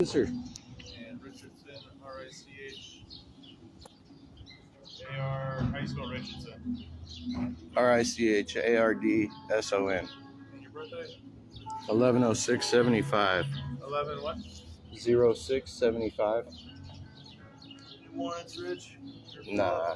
Sir. And Richardson, R-I-C-H-A-R, how you spell Richardson? RICHARDSON. And your birthday? 110675. 11 what? 0675. Warrants, Rich? Nah. No?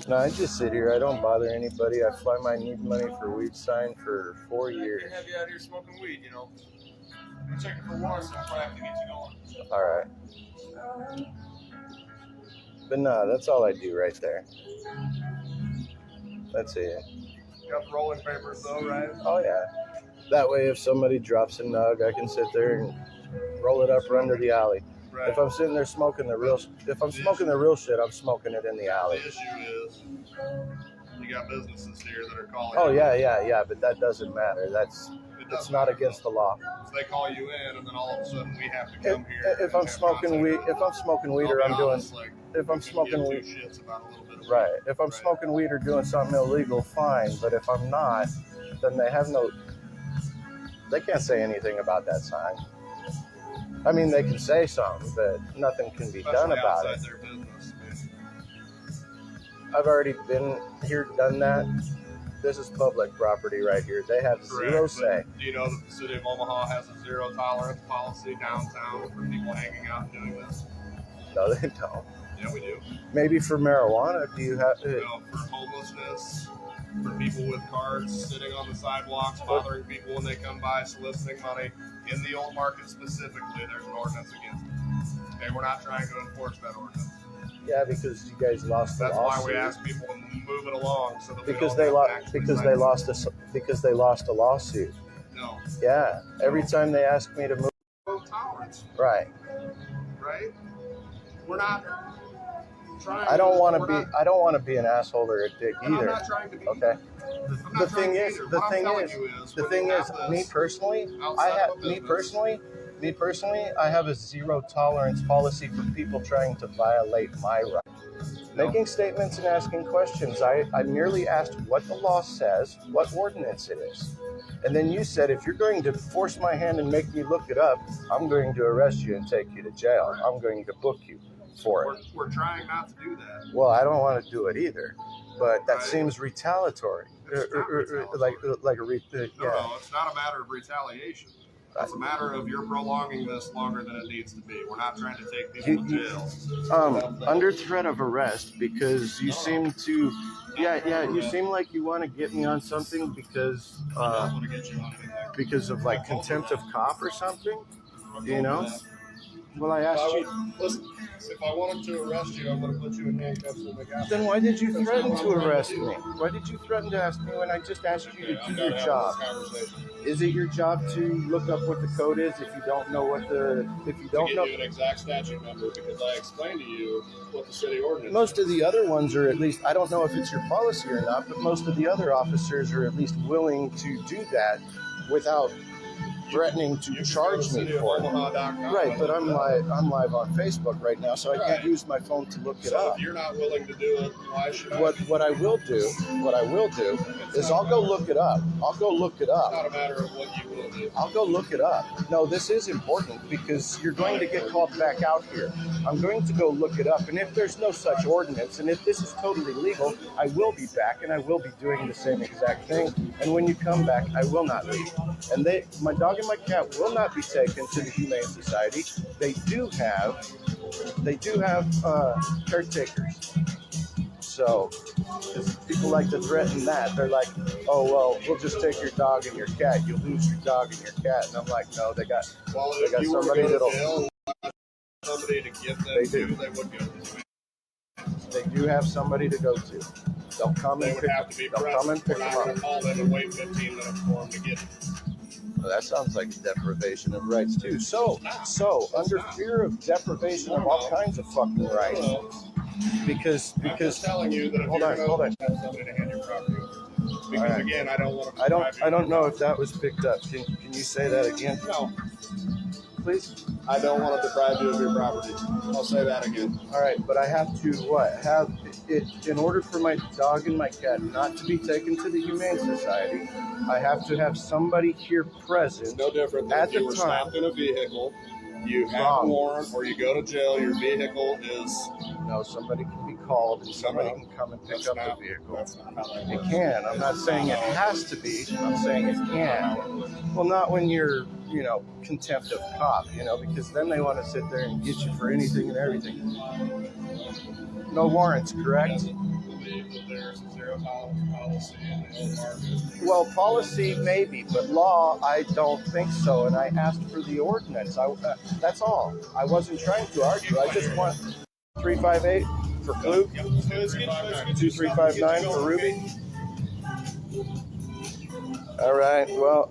No, I just sit here. I don't bother anybody. I fly my need money for weed sign for 4 I years. can't have you out here smoking weed, you know. I'm checking for warrants, so I have to get you going. All right. But nah, that's all I do right there. That's it. You got the rolling papers though, right? Oh yeah. That way, if somebody drops a nug, I can sit there and roll it up, run to the alley. Right. If I'm sitting there smoking the real, if I'm smoking the real shit, I'm smoking it in the alley. The issue is, you got businesses here that are calling. Oh yeah. But that doesn't matter. It's not against the law. So they call you in, and then all of a sudden we have to come here. If I'm smoking weed, or I'm doing, if I'm smoking weed, right? If I'm smoking weed or doing something illegal, fine. But if I'm not, then they can't say anything about that sign. I mean, they can say something, but nothing can be done about it. Their business, I've already been here, done that. This is public property right here. They have zero say. Do you know that the City of Omaha has a zero tolerance policy downtown for people hanging out and doing this? No, they don't. Yeah, we do. Maybe for marijuana, do you have? No, for homelessness, for people with cards sitting on the sidewalks, bothering people when they come by, soliciting money. In the old market specifically, there's an ordinance against it. Okay, we're not trying to enforce that ordinance. Yeah, because you guys lost the lawsuit. That's why we ask people to move it along so that because they lost a lawsuit. No. Yeah. Every time they ask me to move. No tolerance. Right. Right. We're not trying. I don't want to be an asshole or a dick either. I'm not trying to be. Okay. The thing is, me personally, I have a zero tolerance policy for people trying to violate my rights. Making statements and asking questions. I merely asked what the law says, what ordinance it is. And then you said, if you're going to force my hand and make me look it up, I'm going to arrest you and take you to jail. I'm going to book you for it. We're trying not to do that. Well, I don't want to do it either. But that seems retaliatory. No, it's not a matter of retaliation. It's a matter of you're prolonging this longer than it needs to be. We're not trying to take people to jail. Under threat of arrest, because you seem to, you seem like you want to get me on something because of like contempt of cop or something, you know? Well, I asked you. Listen, if I wanted to arrest you, I'm going to put you in handcuffs when they got you. Then why did you threaten to arrest me? Why did you threaten to ask me when I just asked you to do your job? Is it your job to look up what the code is if you don't know what the if you don't know? To give you an exact statute number because I explained to you what the city ordinance. Most of the other ones are at least. I don't know if it's your policy or not, but most of the other officers are at least willing to do that without threatening to charge me for it. Right, but I'm live on Facebook right now, so I can't use my phone to look it up. If you're not willing to do it, why should I? What I will do is I'll go look it up. It's not a matter of what you will do. I'll go look it up. No, this is important because you're going to get called back out here. I'm going to go look it up, and if there's no such ordinance, and if this is totally legal, I will be back, and I will be doing the same exact thing. And when you come back, I will not leave. And my dog and my cat will not be taken to the Humane Society. They do have caretakers. So people like to threaten that. They're like, oh, well, we'll just take your dog and your cat. You'll lose your dog and your cat. And I'm like, no, they got somebody that'll. Somebody to get them they do. They would go. They do have somebody to go to. They'll come and pick them up. Call them and wait 15 minutes for them to get them. Well, that sounds like deprivation of rights too. So under fear of deprivation of all kinds of fucking rights, because I'm just telling you that if hold on. Have somebody to hand your property over. Because right. Again, I don't want to. I don't know if that was picked up. Can you say that again? No. Please. I don't want to deprive you of your property. I'll say that again. All right, but I have to have it in order for my dog and my cat not to be taken to the Humane Society. I have to have somebody here present. It's no different than at if you the were time. stopped in a vehicle You have Wrong. a warrant, or you go to jail. Your vehicle is. No, somebody can be called and somebody can come and pick up the vehicle. That's not how that It works. can. I'm not saying it has to be. I'm saying it can. Well, not when you're, contempt of cop, because then they want to sit there and get you for anything and everything. No warrants, correct? There's a zero policy in the old market. Well, policy maybe, but law, I don't think so. And I asked for the ordinance. That's all. I wasn't trying to argue. I just want 358 for Klug, 2359 for Ruby. All right. Well,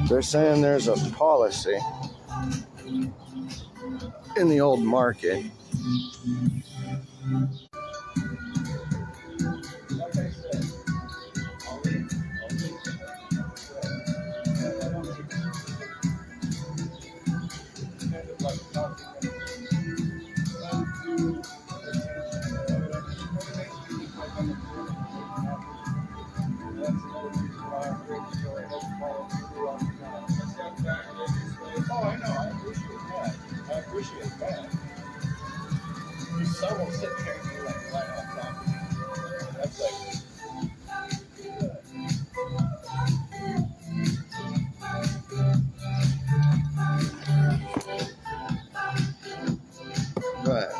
they're saying there's a policy in the old market. Oh, I know. I appreciate that. Someone sit there and be like right on top of me. That's like. Right.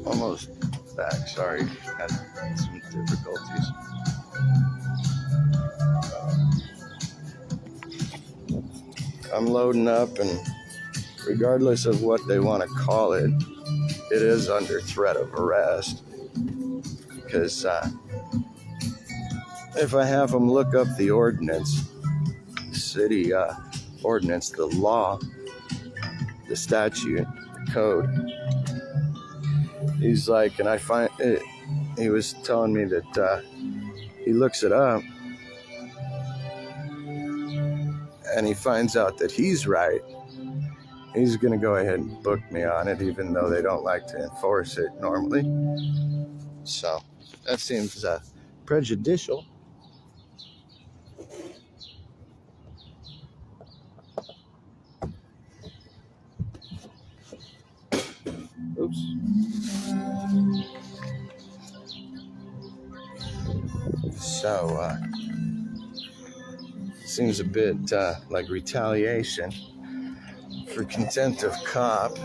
Almost back. Sorry, had some difficulties. I'm loading up, and regardless of what they want to call it, it is under threat of arrest. Because if I have them look up the ordinance, city ordinance, the law, the statute, the code, he's like, and I find it, he was telling me that he looks it up and he finds out that he's right. He's going to go ahead and book me on it, even though they don't like to enforce it normally. So that seems prejudicial. Oops. So, seems a bit like retaliation for contempt of cop,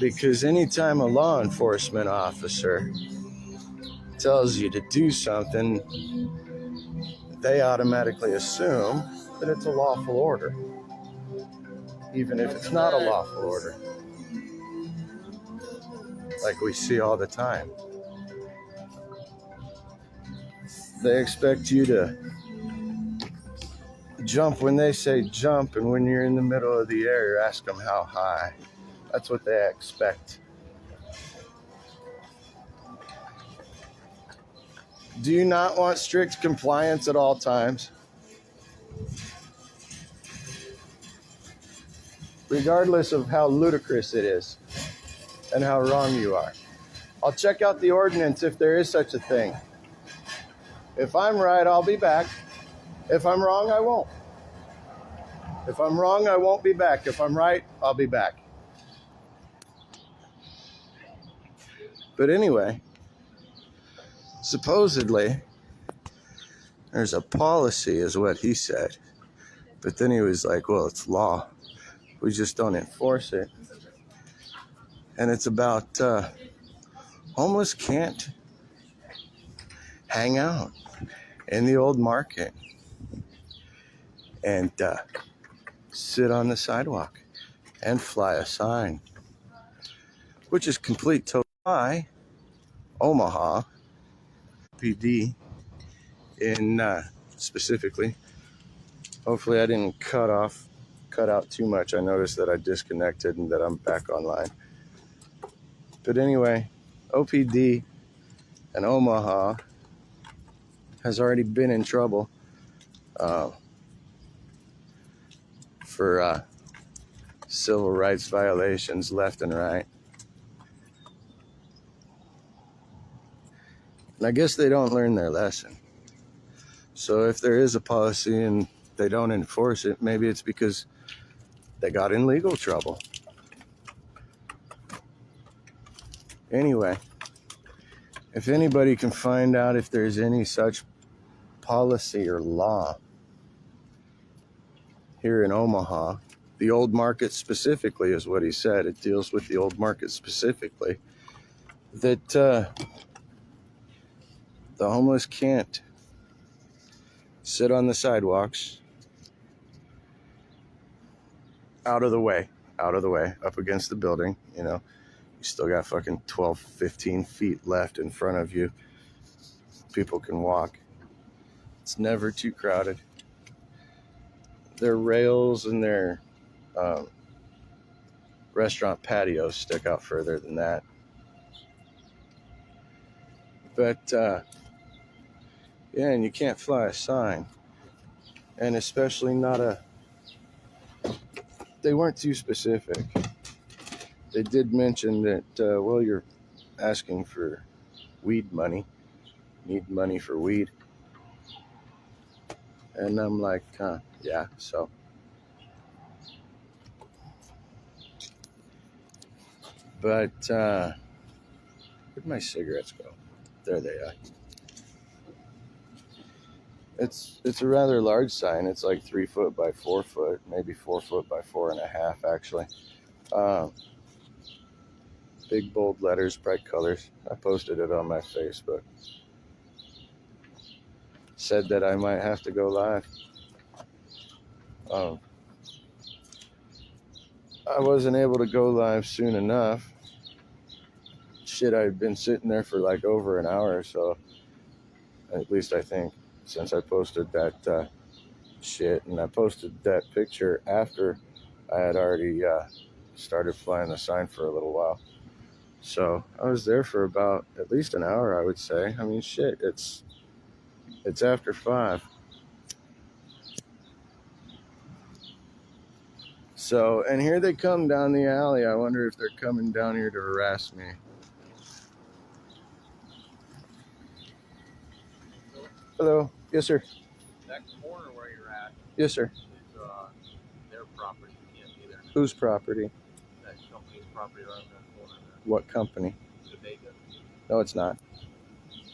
because anytime a law enforcement officer tells you to do something, they automatically assume that it's a lawful order, even if it's not a lawful order, like we see all the time. They expect you to jump when they say jump, and when you're in the middle of the air, you ask them how high. That's what they expect. Do you not want strict compliance at all times? Regardless of how ludicrous it is and how wrong you are. I'll check out the ordinance if there is such a thing. If I'm right, I'll be back. If I'm wrong, I won't. If I'm wrong, I won't be back. If I'm right, I'll be back. But anyway, supposedly, there's a policy, is what he said. But then he was like, well, it's law. We just don't enforce it. And it's about homeless can't hang out in the old market and sit on the sidewalk and fly a sign, which is complete total lie. Omaha PD in specifically. Hopefully I didn't cut out too much. I noticed that I disconnected and that I'm back online. But anyway, OPD And Omaha has already been in trouble for civil rights violations left and right. And I guess they don't learn their lesson. So if there is a policy and they don't enforce it, maybe it's because they got in legal trouble. Anyway, if anybody can find out if there's any such policy or law here in Omaha, the old market specifically is what he said. It deals with the old market specifically. That the homeless can't sit on the sidewalks out of the way, up against the building. You know, you still got fucking 12, 15 feet left in front of you. People can walk. It's never too crowded. Their rails and their restaurant patios stick out further than that. But, yeah, and you can't fly a sign. And especially not a... They weren't too specific. They did mention that, well, you're asking for weed money. Need money for weed. And I'm like, yeah, so. But, where'd my cigarettes go? There they are. It's a rather large sign. It's like 3 foot by 4 foot, maybe 4 foot by 4.5, actually. Big bold letters, bright colors. I posted it on my Facebook. Said that I might have to go live. I wasn't able to go live soon enough. Shit, I've been sitting there for like over an hour or so. At least I think, since I posted that shit. And I posted that picture after I had already started flying the sign for a little while. So I was there for about at least an hour, I would say. I mean, shit, it's after 5. So, and here they come down the alley. I wonder if they're coming down here to harass me. Hello. Yes, sir. That corner where you're at Yes, sir. is their property. You can't be there. Whose property? That company's property right in that corner there. What company? Bodega. No, it's not.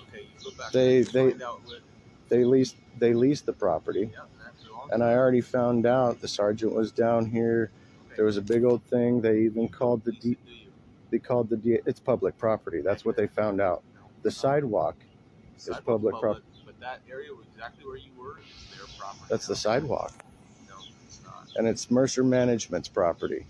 Okay, you go back They- and they- find out what. They leased the property. Yeah, that belongs. And I already found out the sergeant was down here. Okay. There was a big old thing. They even called the Do you? they called the DA. It's public property. That's what they found out. The sidewalk is Sidewalk public property. But that area exactly where you were is their property. That's the sidewalk. No, it's not. And it's Mercer Management's property.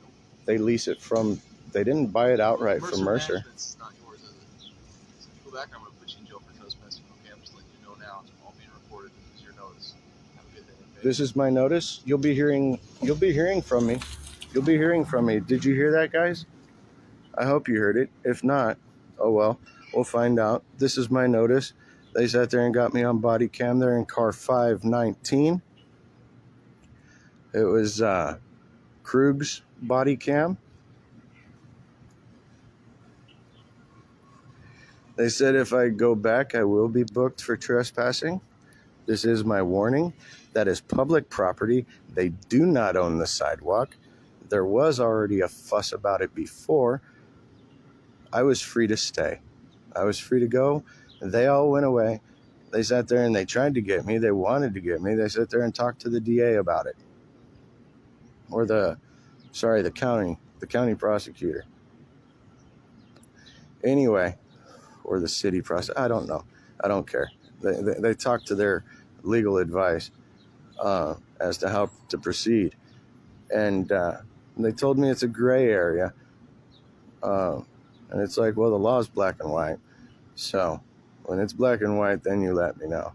They lease it from, they didn't buy it outright from Mercer. Management's not yours, is it? So go back. I'm going to put you in jail for trespassing. Okay, I'm just letting you know now. It's all being recorded. This is your notice. Have a good day. Okay? This is my notice. You'll be hearing from me. You'll be hearing from me. Did you hear that, guys? I hope you heard it. If not, oh well, we'll find out. This is my notice. They sat there and got me on body cam. They're in car 519. It was Krug's body cam. They said if I go back, I will be booked for trespassing. This is my warning. That is public property. They do not own the sidewalk. There was already a fuss about it before. I was free to stay. I was free to go. They all went away. They sat there and they tried to get me. They wanted to get me. They sat there and talked to the DA about it. Or the county prosecutor. Anyway, or the city prosecutor. I don't know. I don't care. They talked to their legal advice as to how to proceed. And they told me it's a gray area. And it's like, well, the law's black and white. So when it's black and white, then you let me know.